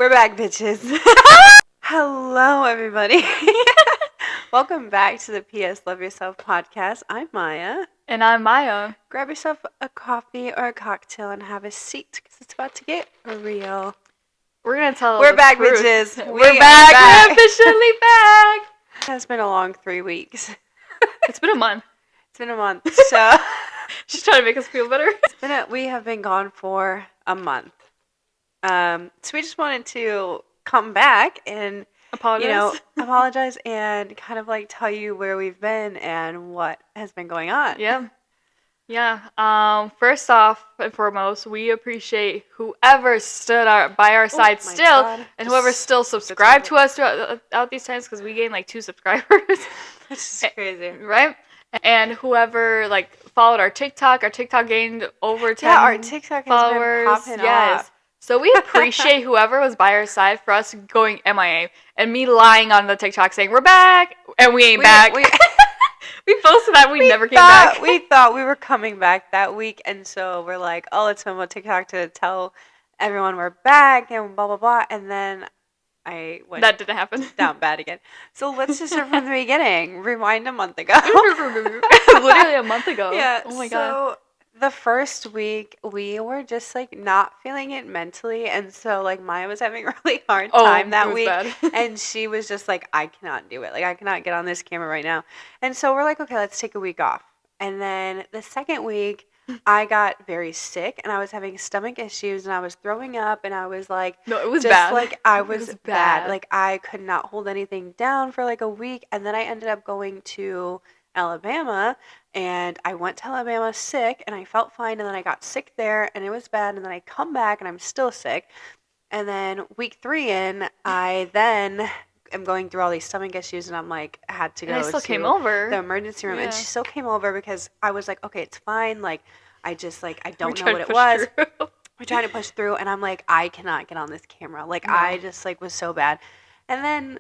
We're back, bitches. Hello, everybody. Welcome back to the PS Love Yourself podcast. I'm Maya. And I'm Maya. Grab yourself a coffee or a cocktail and have a seat because it's about to get real. We're going to tell We're back, truth. bitches. We're back. We're officially back. It has been a long 3 weeks. It's been a month. It's been a month. So she's trying to make us feel better. We have been gone for a month. So we just wanted to come back and apologize and kind of like tell you where we've been and what has been going on. Yeah. First off and foremost, we appreciate whoever stood by our side still, and whoever still subscribed to us throughout these times, because we gained like 2 subscribers. Which is crazy, right? And whoever like followed our TikTok gained over 10 our TikTok followers. Has been popping off. So we appreciate whoever was by our side for us going MIA and me lying on the TikTok saying we're back and we ain't back. We posted that we never came back. We thought we were coming back that week, and so we're like, oh, let's film a TikTok to tell everyone we're back and blah blah blah. And then I went that didn't happen down bad again. So let's just start from the beginning. Rewind a month ago. Literally a month ago. Yeah. Oh my god. The first week, we were just, like, not feeling it mentally, and so, like, Maya was having a really hard time that week, and she was just like, I cannot do it. Like, I cannot get on this camera right now. And so we're like, okay, let's take a week off. And then the second week, I got very sick, and I was having stomach issues, and I was throwing up, and I was like... No, it was bad. Like, I was bad. Like, I could not hold anything down for, like, a week, and then I ended up going to Alabama, and I went to Alabama sick, and I felt fine, and then I got sick there, and it was bad, and then I come back, and I'm still sick, and then week 3 in, I then am going through all these stomach issues, and I'm like, had to go to the emergency room, and she still came over because I was like, okay, it's fine, like, I just, like, I don't know what it was. We're trying to push through, and I'm like, I cannot get on this camera, like, I just, like, was so bad, and then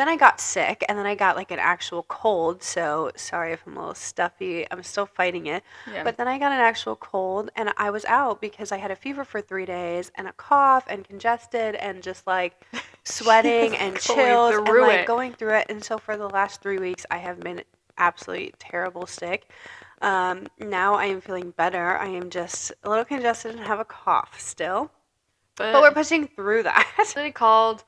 I got sick, and then I got, like, an actual cold, so sorry if I'm a little stuffy. I'm still fighting it. Yeah. But then I got an actual cold, and I was out because I had a fever for 3 days, and a cough, and congested, and just, like, sweating, and chills, and, like, going through it. And so for the last 3 weeks, I have been absolutely terrible sick. Now I am feeling better. I am just a little congested and have a cough still. But we're pushing through that. They called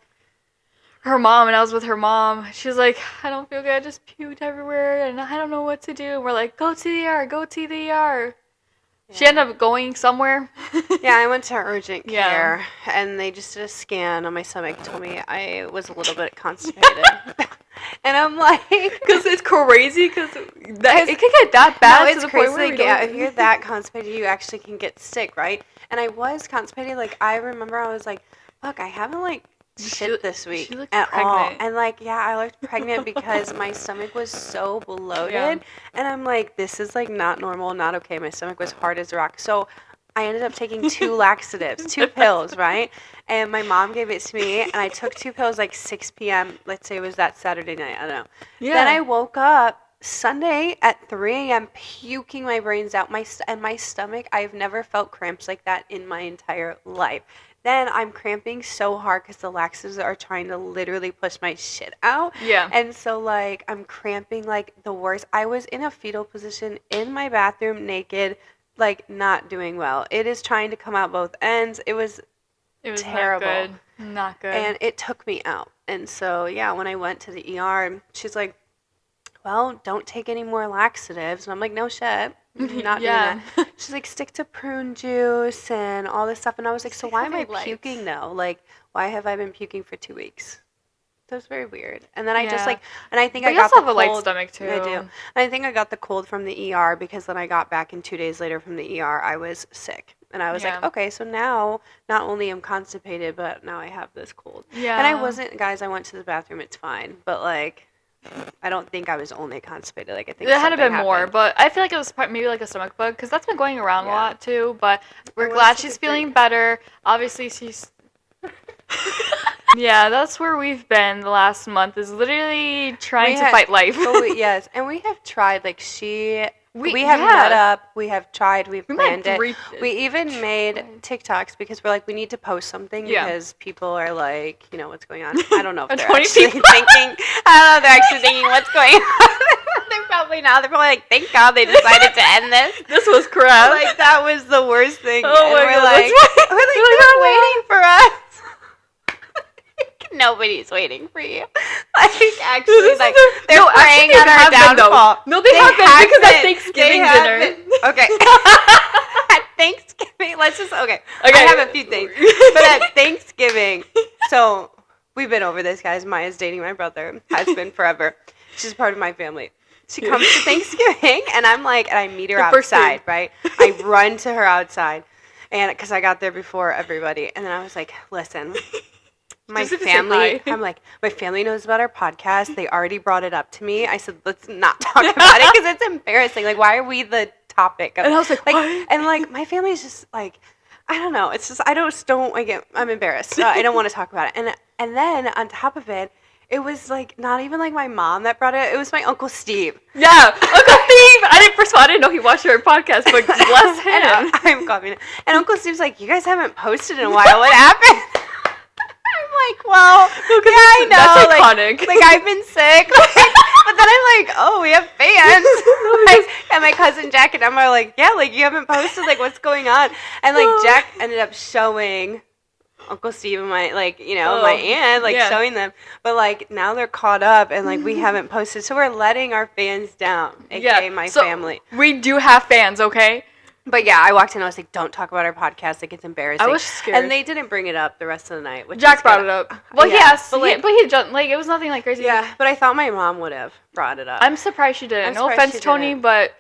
her mom, and I was with her mom. She was like, I don't feel good, I just puked everywhere, and I don't know what to do. And we're like, go to the ER. Yeah. She ended up going somewhere. Yeah, I went to urgent care, and they just did a scan on my stomach, told me I was a little bit constipated. And I'm like... Because it's crazy, because it can get that bad. No, it's crazy. Like, if you're that constipated, you actually can get sick, right? And I was constipated. Like, I remember I was like, fuck, I haven't, like, shit this week at all. And like, I looked pregnant because my stomach was so bloated, and I'm like, this is like not normal, not okay. My stomach was hard as rock. So I ended up taking 2 laxatives, 2 pills, right? And my mom gave it to me, and I took 2 pills like 6 p.m. Let's say it was that Saturday night. I don't know. Yeah. Then I woke up Sunday at 3 a.m. puking my brains out. My stomach, I've never felt cramps like that in my entire life. Then I'm cramping so hard because the laxatives are trying to literally push my shit out. Yeah. And so, like, I'm cramping like the worst. I was in a fetal position in my bathroom naked, like, not doing well. It is trying to come out both ends. It was terrible. Not good. And it took me out. And so, when I went to the ER, she's like, well, don't take any more laxatives. And I'm like, no shit. Not doing that. She's like, stick to prune juice and all this stuff. And I was like, so why am I puking though? Like, why have I been puking for 2 weeks? That was very weird. And then I just like, and I think I got the cold. You also have a light stomach too. I do. And I think I got the cold from the ER because then I got back, and 2 days later from the ER, I was sick. And I was like, okay, so now not only am constipated, but now I have this cold. Yeah. And I wasn't, guys, I went to the bathroom. It's fine. But like, I don't think I was only constipated. Like, I think it had been more, but I feel like it was maybe like a stomach bug, because that's been going around a lot too. But we're glad she's feeling better. Obviously, she's... Yeah, that's where we've been the last month, is literally trying to fight life. Yes, and we have tried, like, she We have met up. We have tried. We've planned it. Three, We even made TikToks because we're like, we need to post something because people are like, you know, what's going on? I don't know if they're actually thinking. I don't know if they're actually thinking what's going on. They're probably not. They're probably like, thank God they decided to end this. This was crap. Like, that was the worst thing. Oh and my we're God, like, they're waiting for us. Nobody's waiting for you. Like, actually, like, they're praying on our downfall. No, they haven't because at Thanksgiving dinner. Okay. At Thanksgiving, okay. I have a few things. But at Thanksgiving, so we've been over this, guys. Maya's dating my brother. Has been forever. She's part of my family. She comes to Thanksgiving, and I'm like, and I meet her outside, right? I run to her outside, and because I got there before everybody. And then I was like, listen. My family, I'm like, my family knows about our podcast. They already brought it up to me. I said, let's not talk about it because it's embarrassing. Like, why are we the topic? And I was like, and like, my family is just like, I don't know. It's just, I'm embarrassed. I don't want to talk about it. And then on top of it, it was like not even like my mom that brought it. It was my Uncle Steve. Yeah, Uncle Steve. First of all, I didn't know he watched our podcast, but bless him. I'm coughing. And Uncle Steve's like, you guys haven't posted in a while. What happened? I'm like, well, yeah, I know. That's iconic. Like I've been sick. But then I'm like, oh, we have fans. And my cousin Jack and Emma are like, yeah, like you haven't posted. Like, what's going on? And like Jack ended up showing Uncle Steve and my, like, you know, my aunt, like showing them. But like now they're caught up and like we haven't posted. So we're letting our fans down, aka my family. We do have fans, okay? But yeah, I walked in and I was like, don't talk about our podcast. Like, it's embarrassing. I was scared. And they didn't bring it up the rest of the night. Jack brought it up. Well, yes. But he just, like, it was nothing like crazy. Yeah, but I thought my mom would have brought it up. I'm surprised she didn't. No offense, Tony, but...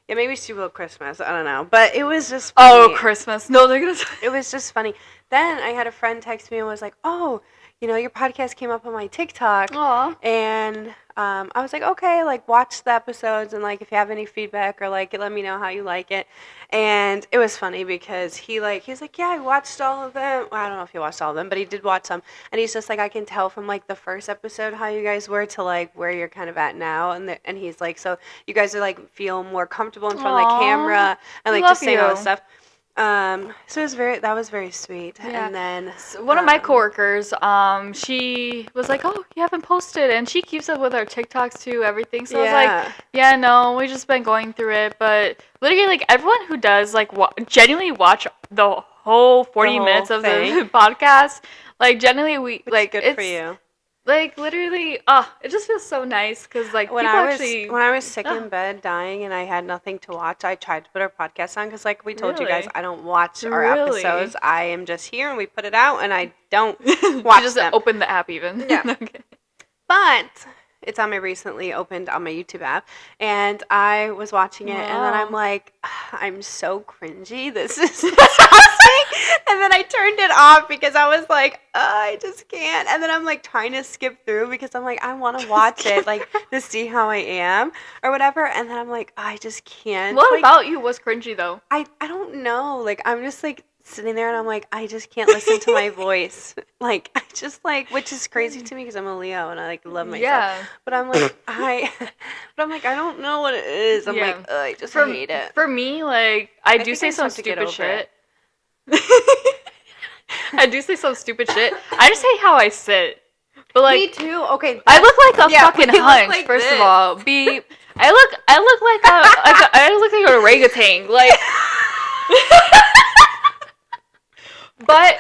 Yeah, maybe she will Christmas. I don't know. But it was just funny. Oh, Christmas. No, they're going to... It was just funny. Then I had a friend text me and was like, oh, you know, your podcast came up on my TikTok. Aww. And I was like, okay, like, watch the episodes and, like, if you have any feedback or like it, let me know how you like it. And it was funny because he was like, yeah, I watched all of them. Well, I don't know if he watched all of them, but he did watch some. And he's just like, I can tell from, like, the first episode how you guys were to, like, where you're kind of at now. And he's like, so you guys are, like, feel more comfortable in front of the camera and, like, just saying all this stuff. So that was very sweet. Yeah. And then one of my coworkers, she was like, oh, you haven't posted, and she keeps up with our TikToks too, everything. So I was like, yeah, no, we just been going through it, but literally, like, everyone who does, like, genuinely watch the whole 40 minutes of the podcast, like, genuinely, good for you. Like, literally, it just feels so nice because, like, when I was sick in bed dying and I had nothing to watch, I tried to put our podcast on because, like we told you guys, I don't watch our episodes. I am just here and we put it out and I don't watch just them. Open the app even. Yeah. Okay. But it's on my recently opened on my YouTube app, and I was watching it, and then I'm like, I'm so cringy. This is disgusting. And then I turned it off because I was like, I just can't. And then I'm like trying to skip through because I'm like, I want to watch it, like to see how I am or whatever. And then I'm like, I just can't. What about you was cringy though? I don't know. Like I'm just like sitting there and I'm like, I just can't listen to my voice. Like, I just like, which is crazy to me because I'm a Leo and I like love myself. Yeah. But I'm like, I don't know what it is. I'm like, I just hate it. For me, like, I do say some stupid shit. I do say some stupid shit. I just hate how I sit. But like, me too. Okay. I look like a fucking hunch. Like first of all, I look like an orangutan. Like. But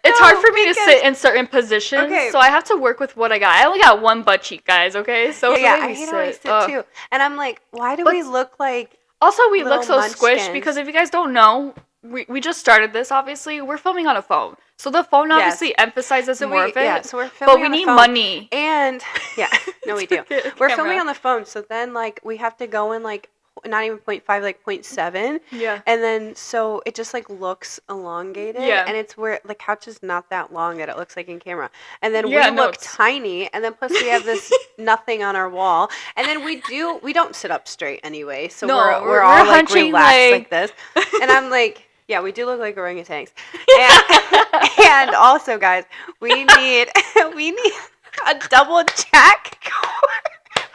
it's hard for me to sit in certain positions, so I have to work with what I got. I only got one butt cheek, guys, okay? So yeah, I hate how I sit too. And I'm like, why do we look like also, we look so squished because if you guys don't know, we just started this, obviously. We're filming on a phone. So the phone obviously emphasizes more of it. Yeah, so we're filming but we need money. And, yeah, no, we do. We're filming on the phone, so then, like, we have to go in, like, not even 0.5, like 0.7. Yeah. And then, so it just, like, looks elongated. Yeah. And it's where the couch is not that long that it looks like in camera. And then we look tiny. And then plus we have this nothing on our wall. And then we don't sit up straight anyway. So we're all, like, relaxed like this. And I'm like, yeah, we do look like orangutans. And also, guys, we need a double jack cord.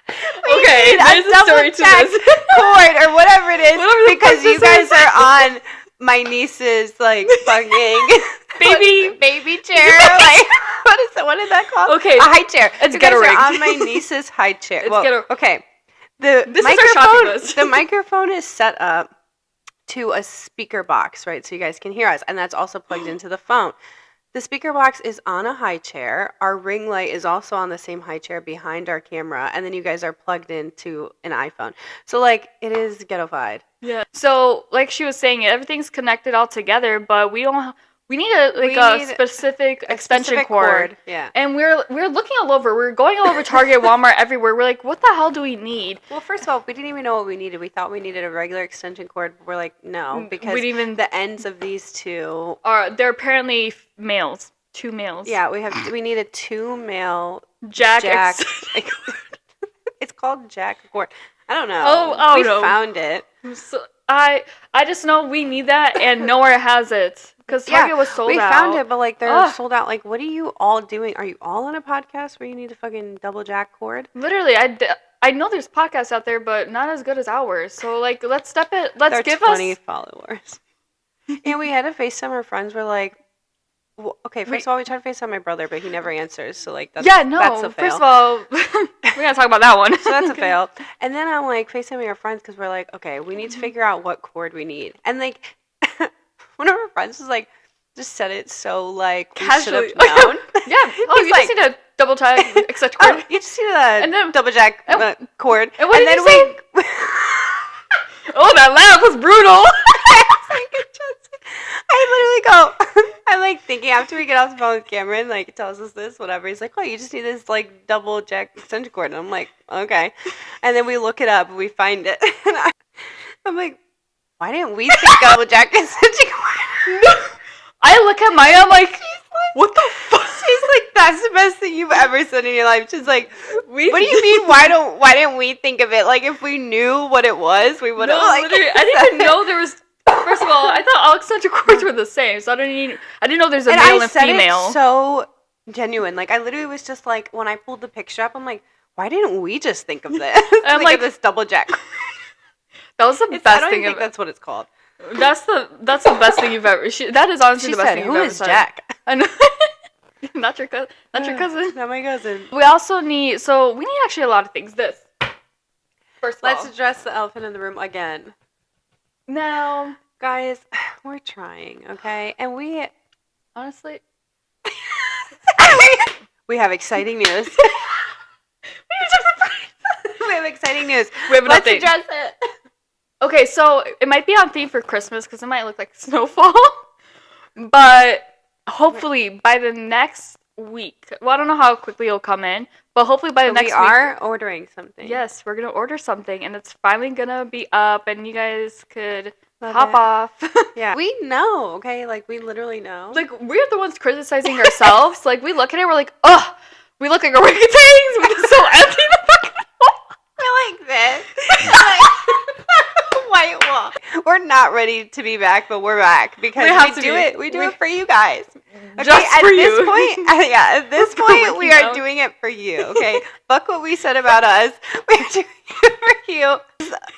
We Okay, need there's a a story double to jack this. cord or whatever it is Whatever the because fuck you this guys is. are on my niece's like fucking baby chair. Like what is it? What is that called? Okay, A high chair. it's You guys ghetto are rigged. on my niece's high chair. It's Well, ghetto. okay. The This is our shopping list. The microphone is set up to a speaker box, right? So you guys can hear us, and that's also plugged into the phone. The speaker box is on a high chair. Our ring light is also on the same high chair behind our camera, and then you guys are plugged into an iPhone. So like it is ghettofied. Yeah. So, like she was saying, everything's connected all together, but we don't. We need a We a need specific A extension specific cord. Yeah. And we're looking all over. We're going all over Target, Walmart, everywhere. We're like, what the hell do we need? Well, first of all, we didn't even know what we needed. We thought we needed a regular extension cord, but we're like, no, because We didn't even. the ends of these two. They're apparently males. 2 males. Yeah, we need a 2 male Jack. It's called jack cord. I don't know. Oh, we no. found it. So, I just know we need that, and nowhere has it because Target was sold out. We found it, but like they're Ugh. sold out. Like, what are you all doing? Are you all on a podcast where you need a fucking double jack cord? Literally, I know there's podcasts out there, but not as good as ours. So like, let's step it. Let's They're give 20 us. followers. And we had to FaceTime our friends. We're like, well, okay, first of all, we tried to FaceTime my brother, but he never answers. So like, that's a fail. First of all, we're gonna talk about that one. So that's a fail. And then I'm like FaceTiming our friends because we're like, okay, we need to figure out what cord we need. And like, one of our friends was like, just said it so like Casually. we should have known. Yeah. Oh, you just need to double check, etc. Oh, you just need a And then- double jack cord. and what did then you say? we. Oh, that laugh was brutal. I literally go. I'm like thinking after we get off the phone with Cameron, like tells us this, whatever. He's like, "Oh, you just need this like double jack extension cord." And I'm like, "Okay." And then we look it up, and we find it. And I'm like, "Why didn't we think double jack extension cord?" I look at Maya, I'm like, what the fuck? She's like, "That's the best thing you've ever said in your life." She's like, "What do you mean? Why didn't we think of it? Like if we knew what it was, we would have." No, like, literally, I didn't even know there was. First of all, I thought all extension cords were the same, so I didn't know there's a male and female. It so genuine. Like I literally was just like, when I pulled the picture up, I'm like, why didn't we just think of this? I'm Think like, of this double jack. That was the I best don't thing. even think that's what it's called. That's the best thing you've ever. That is honestly She the best said, thing "Who you've ever is said. Jack?" I know. Not your cousin. Not your cousin. Not my cousin. We also need. So we need actually a lot of things. This. First of Let's all. address the elephant in the room again. Now, Guys, we're trying, okay? And we honestly, we have exciting news. We have exciting news. we have an Let's update. address it. Okay, so it might be on theme for Christmas because it might look like snowfall, but hopefully by the next week. Well, I don't know how quickly it'll come in, but hopefully by the next week. We are ordering something. Yes, we're gonna order something, and it's finally gonna be up, and you guys could Love hop it. off. Yeah. We know, okay? Like, we literally know. Like, we're the ones criticizing ourselves. Like, we look at it, we're like, ugh, we look like orangutans. We're so empty. We're like this. White wall. We're not ready to be back, but we're back because we do it for you guys. Okay, Just at for this you. point, at this point, we are doing it for you. Okay, fuck what we said about us. We're doing it for you.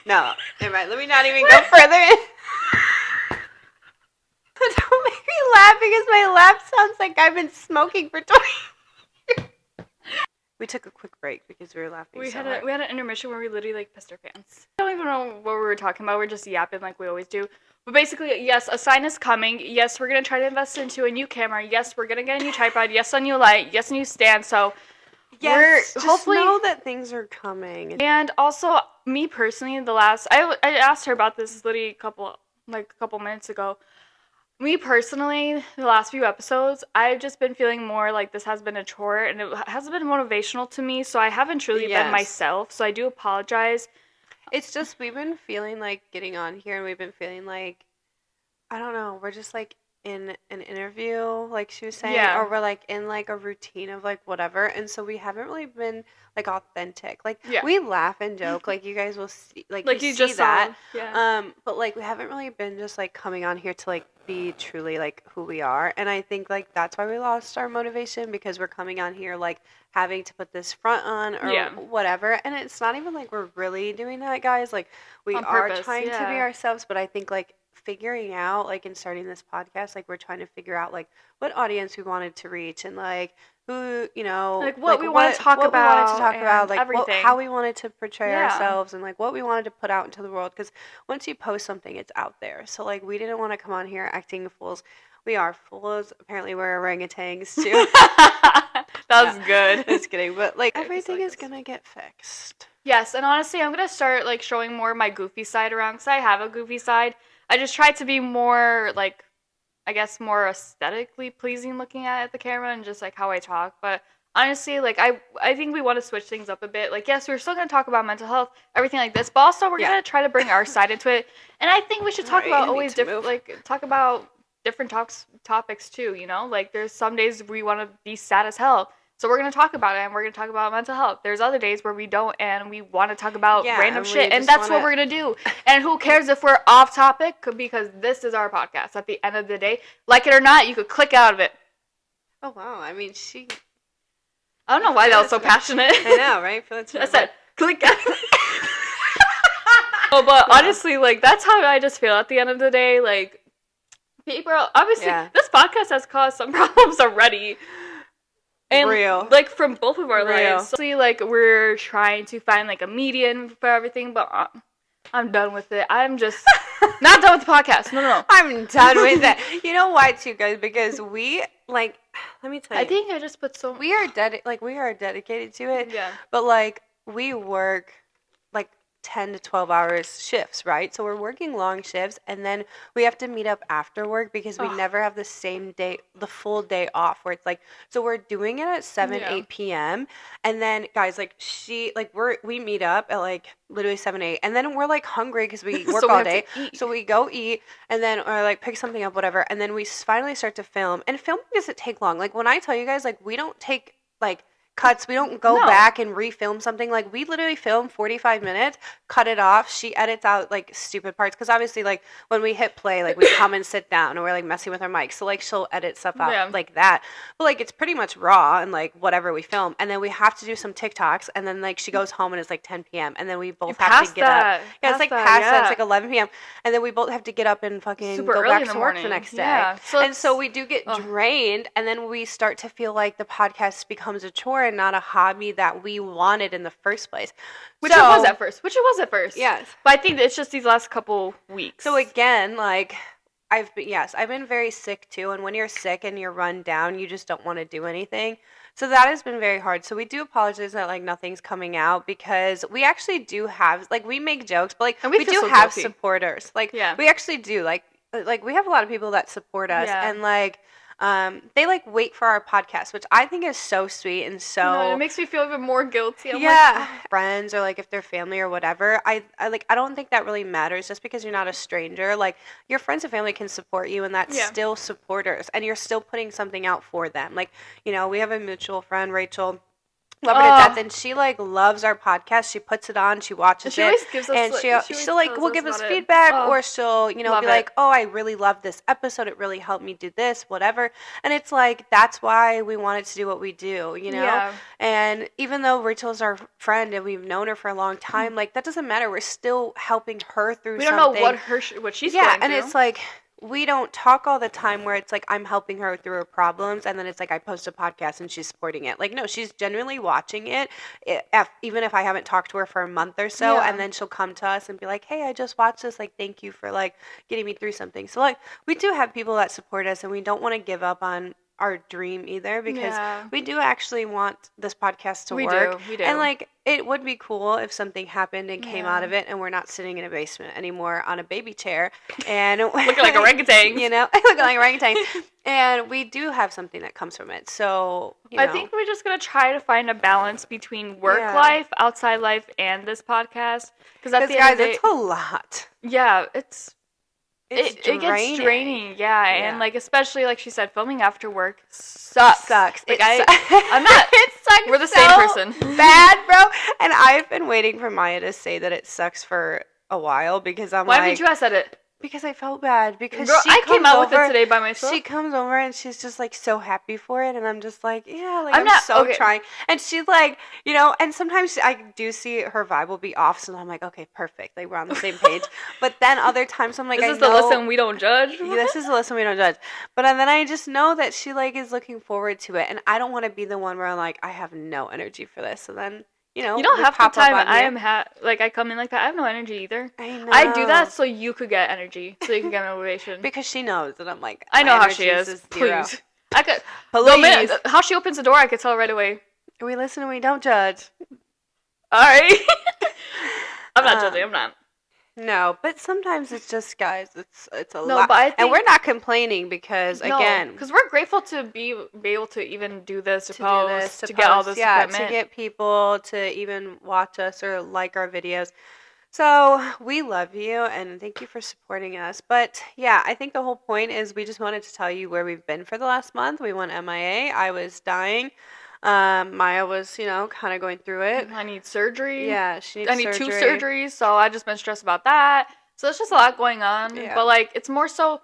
No, never mind. Let me not even go further in. Don't make me laugh because my laugh sounds like I've been smoking for 20 years. We took a quick break because we were laughing We so had hard. we had an intermission where we literally like pissed our pants. I don't even know what we were talking about. We're just yapping like we always do. But basically, yes, a sign is coming. Yes, we're gonna try to invest into a new camera. Yes, we're gonna get a new tripod. Yes, a new light. Yes, a new stand. So Yes, we're just hopefully know that things are coming. And also, me personally, I asked her about this literally a couple minutes ago. Me personally, the last few episodes, I've just been feeling more like this has been a chore, and it hasn't been motivational to me, so I haven't truly been myself, so I do apologize. It's just we've been feeling like getting on here, and we've been feeling like, I don't know, we're just like in an interview, like she was saying, Yeah. or we're like in like a routine of like whatever. And so we haven't really been like authentic. Like Yeah. we laugh and joke, like you guys will see, like you Like you see just that. saw. Yeah. But like we haven't really been just like coming on here to like be truly like who we are. And I think like that's why we lost our motivation because we're coming on here like having to put this front on or Yeah. whatever. And it's not even like we're really doing that, guys. Like we On are purpose. trying to be Yeah. ourselves, but I think like figuring out like in starting this podcast, like we're trying to figure out like what audience we wanted to reach and like who, Like what like we want to talk what we wanted to about talk about, and like what how everything. we wanted to portray Yeah. ourselves and like what we wanted to put out into the world because once you post something, it's out there. So like we didn't want to come on here acting fools. We are fools. Apparently we're orangutans too. That No, was good. just kidding. But like I just everything like is this. gonna get fixed. Yes, and honestly, I'm gonna start like showing more of my goofy side around because I have a goofy side. I just try to be more like, I guess, more aesthetically pleasing looking at the camera and just like how I talk. But honestly, like I think we want to switch things up a bit. Like yes, we're still gonna talk about mental health, everything like this, but also we're Yeah. gonna try to bring our side into it. And I think we should talk Alright, I about need always to move. like talk about different topics too. You know, like there's some days we want to be sad as hell. So we're gonna talk about it, and we're gonna talk about mental health. There's other days where we don't, and we want to talk about Yeah, random and we shit, and just that's what wanna we're gonna do. And who cares if we're off topic? Because this is our podcast. At the end of the day, like it or not, you could click out of it. Oh wow, I mean she I don't know why that was so passionate. I know, right? Feel it's I said click out. Oh, but No. honestly, like that's how I just feel. At the end of the day, like people, obviously, Yeah. this podcast has caused some problems already. And Real. like from both of our Real. lives. So, like we're trying to find like a median for everything, but I'm done with it. I'm just not done with the podcast. No. I'm done with it. You know why too, guys? Because we like let me tell you. I think I just put so we are we are dedicated to it. Yeah. But like we work like 10 to 12 hours shifts, right? So we're working long shifts and then we have to meet up after work because we Ugh. never have the same day, the full day off where it's like, so we're doing it at 7, Yeah. 8 p.m. And then guys, like we meet up at like literally 7, 8 and then we're like hungry because we work So we all have to day. eat. So we go eat and then or like pick something up, whatever. And then we finally start to film and filming doesn't take long. Like when I tell you guys, like we don't take like cuts. We don't go No. back and refilm something. Like we literally film 45 minutes, cut it off. She edits out like stupid parts because obviously like when we hit play, like we come and sit down and we're like messing with our mic. So like she'll edit stuff out Yeah. like that. But like it's pretty much raw and like whatever we film. And then we have to do some TikToks and then like she goes home and it's like 10 p.m. and then we both have to get up. Yeah, it's like past that. It's like 11 p.m. And then we both have to get up and fucking Super go early back in the to work the morning. next day. Yeah. And so we do get drained and then we start to feel like the podcast becomes a chore and not a hobby that we wanted in the first place. Which it was at first. Yes. But I think it's just these last couple weeks. So again, like I've been very sick too, and when you're sick and you're run down, you just don't want to do anything. So that has been very hard. So we do apologize that like nothing's coming out because we actually do have like we make jokes, but like And we we feel do so have guilty. supporters. Like Yeah. we actually do like we have a lot of people that support us Yeah. and like they like wait for our podcast, which I think is so sweet and so No, it makes me feel even more guilty. I'm yeah, like, friends or like if they're family or whatever. I like I don't think that really matters just because you're not a stranger. Like your friends and family can support you and that's Yeah. still supporters and you're still putting something out for them. Like, you know, we have a mutual friend, Rachel. Love her to death, and she like loves our podcast. She puts it on, she watches and she it, always gives us and like, she'll like tells will us give us about it. feedback, Oh, or she'll be love like, it. "Oh, I really love this episode. It really helped me do this, whatever." And it's like that's why we wanted to do what we do, you know. Yeah. And even though Rachel's our friend and we've known her for a long time, like that doesn't matter. We're still helping her through. We don't something. know what she's Yeah, going and through. it's like we don't talk all the time where it's like I'm helping her through her problems and then it's like I post a podcast and she's supporting it. Like no, she's genuinely watching it even if I haven't talked to her for a month or so, Yeah. and then she'll come to us and be like, "Hey, I just watched this. Like thank you for like getting me through something." So like we do have people that support us and we don't want to give up on our dream either because Yeah. we do actually want this podcast to We work. do. And like it would be cool if something happened and came Yeah. out of it and we're not sitting in a basement anymore on a baby chair and looking like orangutan. you know, looking like orangutan. And we do have something that comes from it. So, you know. I think we're just gonna try to find a balance between work Yeah. life, outside life, and this podcast. Because at the guys, end of the it's a lot. yeah, it's It's it gets draining, yeah. Yeah. And like especially like she said, filming after work sucks. Sucks. Like I'm not. It sucks. We're the so same person. bad, bro. And I've been waiting for Maya to say that it sucks for a while because I'm Why like, haven't you said it? because I felt bad because Girl, she I comes came out over, with it today by myself. she comes over and she's just like so happy for it, and I'm just like, yeah, like I'm not so okay. trying, and she's like, you know, and sometimes I do see her vibe will be off, so I'm like, okay, perfect, like we're on the same page. But then other times I'm like, This I is the know listen we don't judge. this is the lesson we don't judge, but then I just know that she like is looking forward to it, and I don't want to be the one where I'm like, I have no energy for this, so then. You know, You know, we half the pop up time on I here. am like I come in like that. I have no energy either. I know. I do that so you could get energy, so you can get motivation. Because she knows that I'm like, I know my how she energy is. zero. Please, I could. Please. The minute, how she opens the door, I could tell right away. We listen and we don't judge. All right. I'm not judging. I'm not. No, but sometimes it's just, guys, it's a No, lot. but I think, and we're not complaining because, again, because we're grateful to be able to even do this, to post, to get post, all this equipment. to get people to even watch us or like our videos. So we love you and thank you for supporting us. But yeah, I think the whole point is we just wanted to tell you where we've been for the last month. We went MIA. I was dying. Maya was, you know, kind of going through it. I need surgery. Yeah, she needs I need surgery. 2 surgeries, so I just been stressed about that. So it's just a lot going on. Yeah. But like, it's more so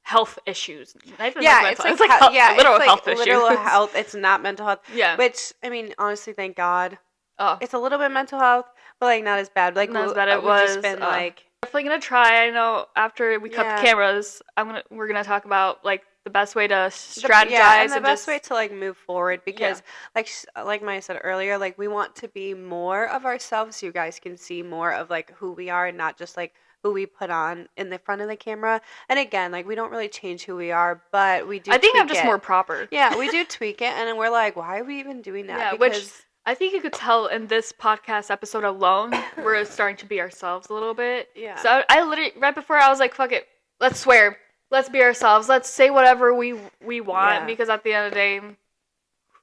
health issues. Yeah, it's like health, literal it's health like issues. literal health. It's not mental health. Yeah. Which, I mean, honestly, thank God. Oh, It's a little bit mental health, but like not as bad. Like not as bad. It we've was just been like definitely gonna try. I know after we cut Yeah. the cameras, we're gonna talk about like the best way to strategize and the and best just, way to like move forward because like Maya said earlier, like we want to be more of ourselves so you guys can see more of like who we are and not just like who we put on in the front of the camera. And again, like we don't really change who we are, but we do I think tweak I'm just it. more proper. Yeah, we do tweak it and then we're like, why are we even doing that? Yeah, because which I think you could tell in this podcast episode alone, we're starting to be ourselves a little bit. Yeah. So I literally, right before I was like, fuck it, let's swear. Let's be ourselves. Let's say whatever we want because at the end of the day,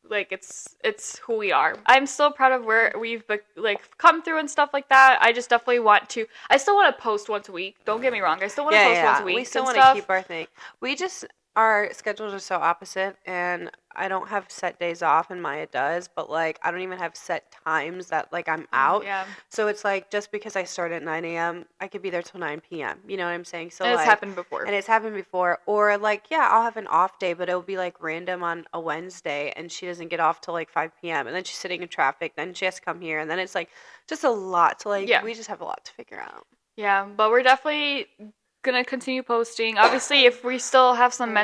like it's who we are. I'm still proud of where we've like come through and stuff like that. I just definitely want to. I still want to post once a week. Don't get me wrong. I still want to post once a week. We still want to to keep our thing. We just our schedules are so opposite, and I don't have set days off, and Maya does. But like, I don't even have set times that like I'm out. Yeah. So it's like just because I start at 9 a.m., I could be there till 9 p.m. You know what I'm saying? So And it's like, happened before. And it's happened before. Or like, yeah, I'll have an off day, but it'll be like random on a Wednesday, and she doesn't get off till like 5 p.m. And then she's sitting in traffic. Then she has to come here, and then it's like just a lot to like. Yeah. We just have a lot to figure out. Yeah, but we're definitely gonna continue posting. Obviously, if we still have some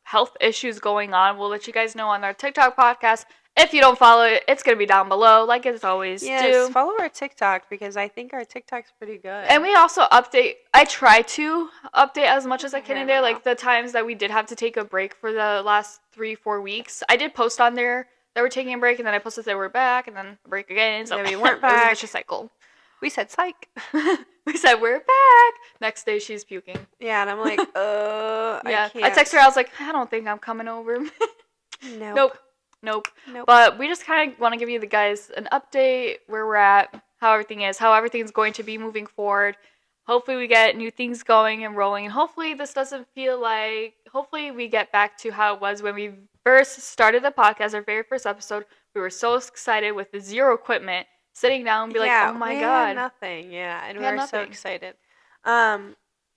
health issues going on, we'll let you guys know on our TikTok podcast. If you don't follow it, it's gonna be down below, like it's always Yes, do. follow our TikTok because I think our TikTok's pretty good. And we also update. I try to update as much as I can in there. Yeah. Like the times that we did have to take a break for the last 3-4 weeks, I did post on there that we're taking a break, and then I posted that we're back, and then a break again. So Yeah, we weren't It was a back. vicious cycle. We said psych. We said we're back. Next day, she's puking. Yeah, and I'm like, Yeah, I can't. I text her. I was like, I don't think I'm coming over. Nope. Nope. Nope. But we just kind of want to give you the guys an update where we're at, how everything is, how everything's going to be moving forward. Hopefully we get new things going and rolling, and hopefully this doesn't feel like. Hopefully we get back to how it was when we first started the podcast, our very first episode. We were so excited with the zero equipment, sitting down and be like, oh my we god, had nothing. Yeah, and We we had were so nothing. excited.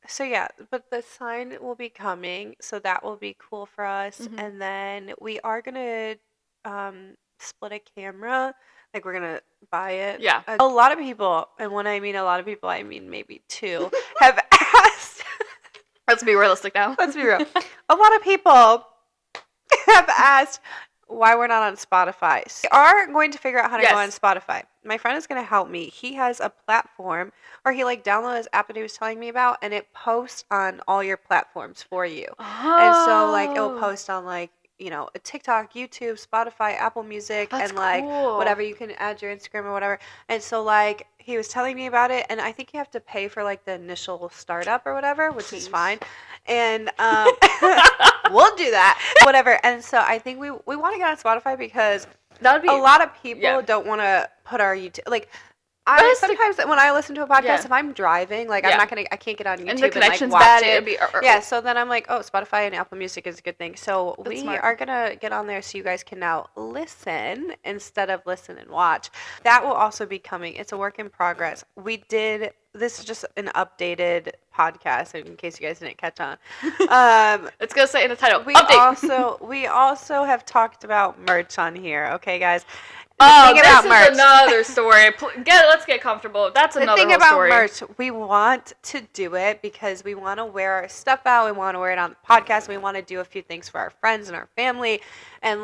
So yeah, but the sign will be coming, so that will be cool for us. Mhm. And then we are gonna split a camera. Like we're gonna buy it. Yeah. A lot of people, and when I mean a lot of people, I mean maybe two, have asked. Let's be realistic now. Let's be real. A lot of people have asked why we're not on Spotify. So we are going to figure out how to go on Yes. Spotify. My friend is going to help me. He has a platform, or he like downloaded this app that he was telling me about, and it posts on all your platforms for you. And so like it will post on like, you know, a TikTok, YouTube, Spotify, Apple Music, That's and like cool. whatever. You can add your Instagram or whatever. And so like he was telling me about it, and I think you have to pay for like the initial startup or whatever, which is Jeez. fine. And we'll do that, whatever. And so I think we want to get on Spotify because That would be a lot of people yeah. don't want to put our YouTube like. I sometimes when I listen to a podcast, Yeah. if I'm driving, like Yeah. I can't get on YouTube And the and like connection's watch bad, it. it'd be Yeah, so then I'm like, oh, Spotify and Apple Music is a good thing. So That's we smart. are gonna get on there so you guys can now listen instead of listen and watch. That will also be coming. It's a work in progress. This is just an updated podcast in case you guys didn't catch on. It's gonna say in the title. We Update. we also have talked about merch on here, okay, guys. Oh, this is another story. Let's get comfortable. That's another thing about story. merch, we want to do it because we want to wear our stuff out. We want to wear it on the podcast. We want to do a few things for our friends and our family, and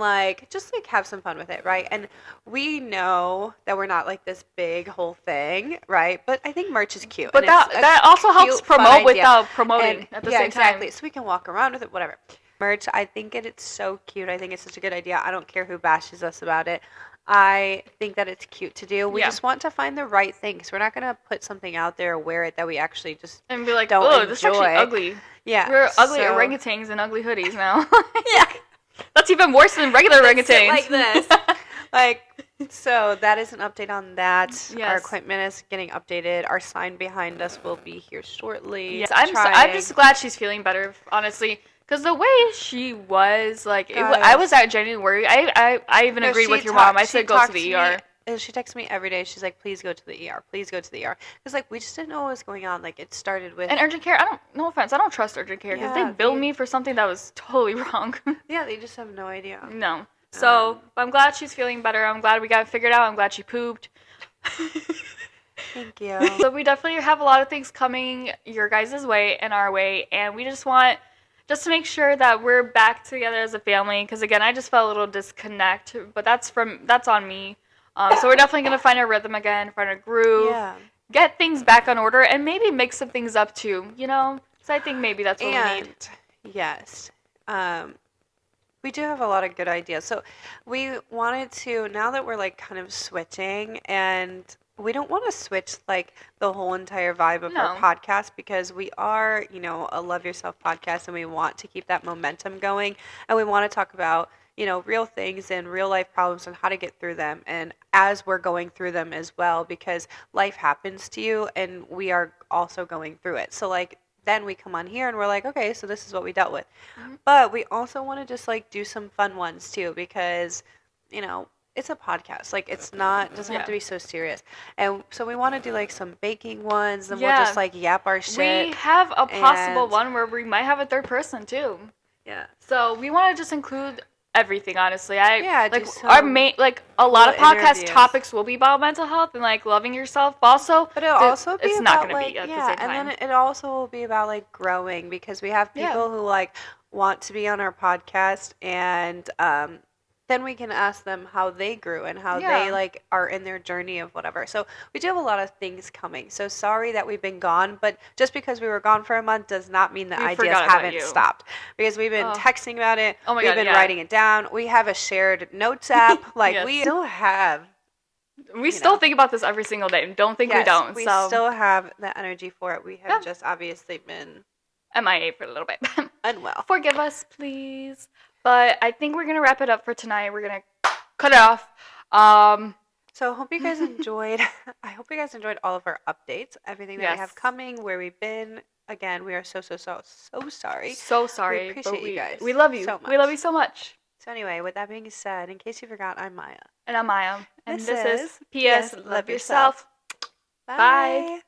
just have some fun with it, right? And we know that we're not like this big whole thing, right? But I think merch is cute. But that also helps promote without promoting at the same exactly. time. So we can walk around with it, whatever. Merch, I think it's so cute. I think it's such a good idea. I don't care who bashes us about it. I think that it's cute to do. We just want to find the right things. We're not going to put something out there or wear it that we actually just and be like, don't oh, enjoy. this is actually ugly. Yeah. We're ugly orangutans in ugly hoodies now. Yeah. That's even worse than regular orangutans. Like this. So that is an update on that. Yes. Our equipment is getting updated. Our sign behind us will be here shortly. Yes, I'm just glad she's feeling better, honestly. Because the way she was, I was at January. I even agreed with your mom. I said go to the ER. She texts me every day. She's like, please go to the ER. Please go to the ER. Because, we just didn't know what was going on. It started with... And urgent care, no offense, I don't trust urgent care. Because they billed me for something that was totally wrong. Yeah, they just have no idea. No. So, I'm glad she's feeling better. I'm glad we got it figured out. I'm glad she pooped. Thank you. So, we definitely have a lot of things coming your guys' way and our way. And we just want... just to make sure that we're back together as a family, because again, I just felt a little disconnect, but that's on me. So we're definitely gonna find our rhythm again, find our groove, get things back on order, and maybe mix some things up too. So I think maybe that's what we need. Yes, we do have a lot of good ideas. So we wanted to, now that we're kind of switching, and we don't want to switch the whole entire vibe of our podcast, because we are, a Love Yourself podcast, and we want to keep that momentum going, and we want to talk about, real things and real life problems and how to get through them, and as we're going through them as well, because life happens to you and we are also going through it. So then we come on here and we're like, okay, so this is what we dealt with. Mm-hmm. But we also want to just do some fun ones too, because it's a podcast. Doesn't have to be so serious. And so we want to do some baking ones, and we'll just yap our shit. We have a possible one where we might have a third person too. Yeah. So we want to just include everything, honestly. Our main, a lot of podcast topics will be about mental health and loving yourself. Also, but it'll also be it's about, not going to be at the same time. And then it also will be about growing, because we have people who want to be on our podcast, and then we can ask them how they grew and how they are in their journey of whatever. So we do have a lot of things coming. So sorry that we've been gone, but just because we were gone for a month does not mean the ideas haven't stopped, because we've been texting about it. Oh my we've God, been writing it down. We have a shared notes app. Yes. We still have. We still think about this every single day. Don't think we don't. We still have the energy for it. We have just obviously been MIA for a little bit. Unwell. Forgive us, please. But I think we're going to wrap it up for tonight. We're going to cut it off. So I hope you guys enjoyed. I hope you guys enjoyed all of our updates, everything that we have coming, where we've been. Again, we are so sorry. So sorry. We appreciate you guys. We love you so much. We love you so much. So anyway, with that being said, in case you forgot, I'm Maya. And I'm Maya. And this is P.S. Love Yourself. Bye.